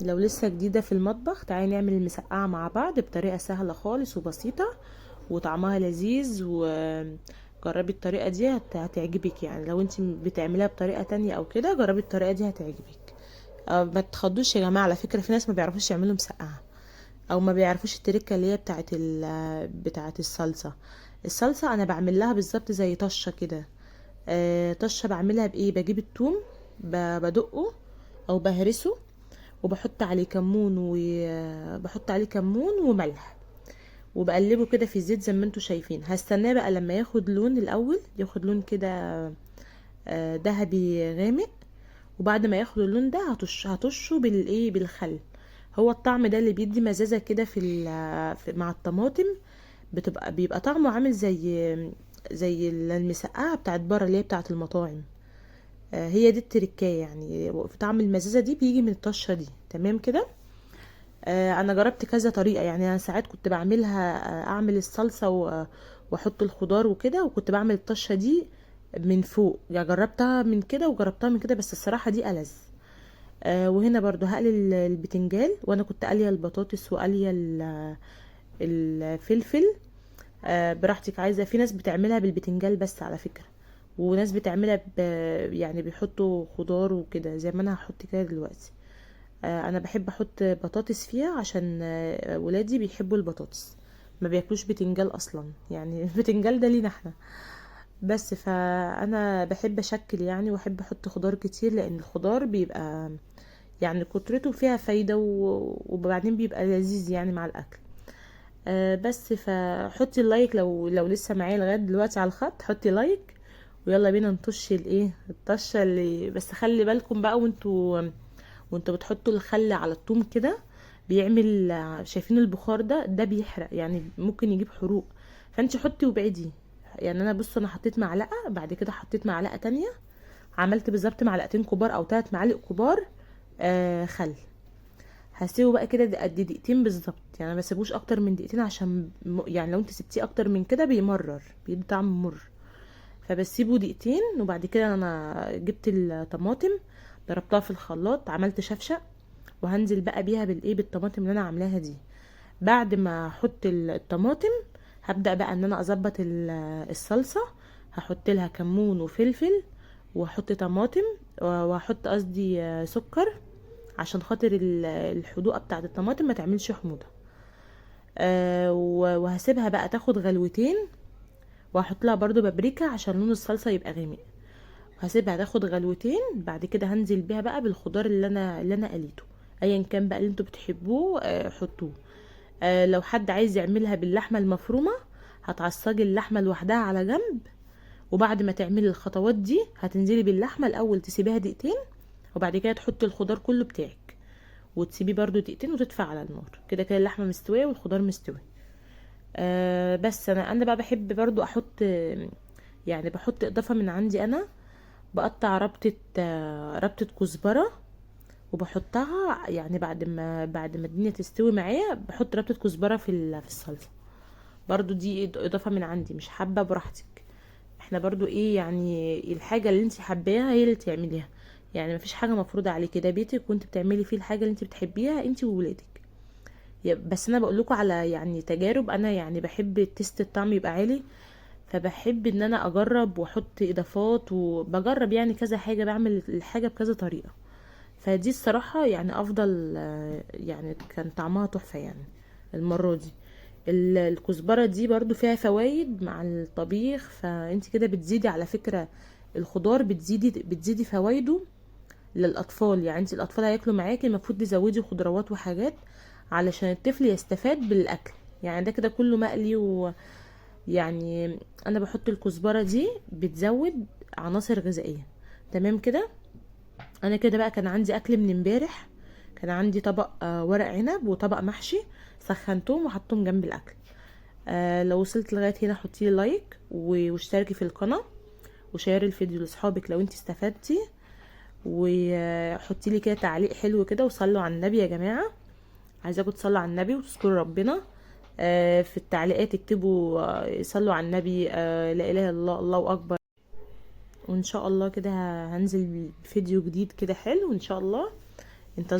لو لسه جديدة في المطبخ، تعالي نعمل المسقعة مع بعض بطريقة سهلة خالص وبسيطة وطعمها لذيذ. وجربي الطريقة دي هتعجبك. يعني لو انت بتعمليها بطريقة تانية او كده، جربي الطريقة دي هتعجبك. ما تخضوش يا جماعة، على فكرة في ناس ما بيعرفوش يعملوا مسقعة، او ما بيعرفوش التركة اللي هي بتاعت الصلصة. الصلصة انا بعمل لها بالظبط زي طشة كده. طشة بعملها بايه؟ بجيب التوم، بدقه او بهرسه، وبحط عليه كمون، وبحط عليه كمون وملح، وبقلبه كده في الزيت زي ما انتوا شايفين. هستناه بقى لما ياخد لون، الاول ياخد لون كده ذهبي غامق. وبعد ما ياخد اللون ده هطشه بالايه، بالخل. هو الطعم ده اللي بيدي مزازه كده مع الطماطم. بيبقى طعمه عامل زي المسقعه بتاعت بره اللي هي بتاعت المطاعم. هي دي التركية يعني، في طعم المزازة دي بيجي من الطشة دي. تمام كده. انا جربت كذا طريقة. يعني انا ساعات كنت بعملها، اعمل الصلصة واحط الخضار وكده، وكنت بعمل الطشة دي من فوق. يعني جربتها من كده وجربتها من كده، بس الصراحة دي ألذ. وهنا برضو هقلي البتنجال، وانا كنت قالية البطاطس وقالية الفلفل. براحتك، عايزة. في ناس بتعملها بالبتنجال بس على فكرة، وناس بتعملها يعني بيحطوا خضار وكده زي ما انا هحط كده دلوقتي. انا بحب احط بطاطس فيها عشان ولادي بيحبوا البطاطس، ما بياكلوش بتنجال اصلا. يعني البتنجال ده لينا احنا بس. فانا بحب اشكل يعني، واحب احط خضار كتير، لان الخضار بيبقى يعني كترته فيها فايدة، وبعدين بيبقى لذيذ يعني مع الاكل. بس فحطي اللايك لو لسه معايا لغايه دلوقتي على الخط، حطي لايك. ويلا بينا نطش الايه، الطشه اللي بس خلي بالكم بقى، وانتوا بتحطوا الخل على الثوم كده، بيعمل شايفين البخار ده بيحرق، يعني ممكن يجيب حروق. فانت حطي وابعدي. يعني انا بص، انا حطيت معلقه، بعد كده حطيت معلقه تانية، عملت بالظبط معلقتين كبار او 3 معالق كبار خل. هسيبه بقى كده قد دقيقتين بالظبط. يعني ما بسيبوش اكتر من دقيقتين، عشان يعني لو انت سبتيه اكتر من كده بيمرر، بيدي طعم مر. فبسيبه دقيقتين. وبعد كده انا جبت الطماطم، ضربتها في الخلاط، عملت شفشق، وهنزل بقى بيها بالايه، بالطماطم اللي انا عاملاها دي. بعد ما احط الطماطم، هبدأ بقى ان انا اظبط الصلصة. هحط لها كمون وفلفل، واحط طماطم، واحط قصدي سكر، عشان خاطر الحدوقة بتاعت الطماطم ما تعملش حموضة. وهسيبها بقى تاخد غلوتين. وهحط لها برضو بابريكا عشان لون الصلصة يبقى غامق. هسيبها تاخد غلوتين، بعد كده هنزل بيها بقى بالخضار اللي انا قليته، ايا كان بقى اللي انتوا بتحبوه حطوه. لو حد عايز يعملها باللحمة المفرومة، هتعصجي اللحمة لوحدها على جنب. وبعد ما تعملي الخطوات دي، هتنزلي باللحمة الاول، تسيبيها دقيقتين، وبعد كده تحطي الخضار كله بتاعك، وتسيبيه برضو دقيقتين، وتدفع على النار. كده كده اللحمه مستويه والخضار مستوي. بس انا بقى بحب برضو احط، يعني بحط اضافه من عندي انا. بقطع ربطه كزبره، وبحطها يعني بعد ما الدنيا تستوي معايا، بحط ربطه كزبره في الصلصه. برضو دي اضافه من عندي، مش حابه براحتك. احنا برضو ايه يعني، الحاجه اللي انت حباها هي اللي تعمليها. يعني مفيش حاجه مفروضه عليكي، ده بيتك وانت بتعملي فيه الحاجه اللي انت بتحبيها انت وولادك. بس انا بقول لكم على يعني تجارب. انا يعني بحب التست، الطعم يبقى عالي، فبحب ان انا اجرب واحط اضافات، وبجرب يعني كذا حاجه، بعمل الحاجه بكذا طريقه. فدي الصراحه يعني افضل. يعني كان طعمها تحفه يعني المره دي. الكزبره دي برضو فيها فوائد مع الطبيخ، فانت كده بتزيدي على فكره. الخضار بتزيدي فوائده للاطفال. يعني انت الاطفال هياكلوا معاكي، المفروض تزودي خضروات وحاجات علشان الطفل يستفاد بالاكل. يعني ده كده كله مقلي. ويعني انا بحط الكزبره دي بتزود عناصر غذائيه. تمام كده. انا كده بقى كان عندي اكل من امبارح. كان عندي طبق ورق عنب وطبق محشي، سخنتهم وحطهم جنب الاكل. لو وصلت لغايه هنا، حطي لي لايك واشتركي في القناه، وشيري الفيديو لاصحابك لو انت استفدتي. وحطي لي كده تعليق حلو كده، وصلوا على النبي يا جماعه. عايزاكم تصلوا على النبي وتذكروا ربنا. في التعليقات اكتبوا صلوا على النبي، لا اله الا الله، الله اكبر. وان شاء الله كده هنزل فيديو جديد كده حلو ان شاء الله. انتظروا.